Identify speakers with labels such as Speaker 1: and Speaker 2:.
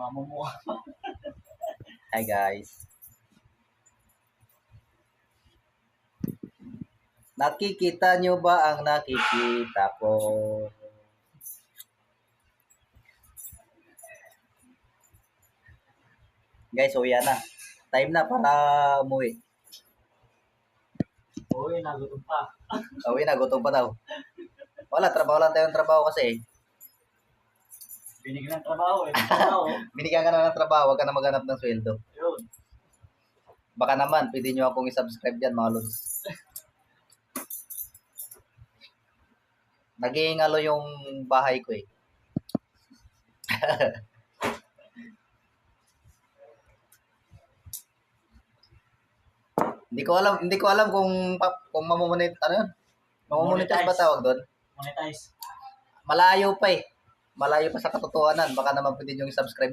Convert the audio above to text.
Speaker 1: Mamumuha.
Speaker 2: Hi guys. Nakikita nyo ba ang nakikita ko? Guys, uwi na. Time na para umuwi.
Speaker 1: Uy, nagutom pa.
Speaker 2: Uwi na, gutom pa daw. Wala, trabaho lang tayong trabaho kasi.
Speaker 1: Binigyan ng trabaho eh. Trabaho.
Speaker 2: Binigyan ka na ng trabaho, wag ka na maghanap ng sweldo.
Speaker 1: Yun.
Speaker 2: Baka naman, pwede nyo akong i-subscribe dyan mga lods. Nag-iingalo yung bahay ko eh. Hindi ko alam kung mamomonetize, ano yun? Mamomonetize ba tawag doon?
Speaker 1: Monetize.
Speaker 2: Malayo pa eh. Malayo pa sa katotohanan. Baka naman pwede nyo i-subscribe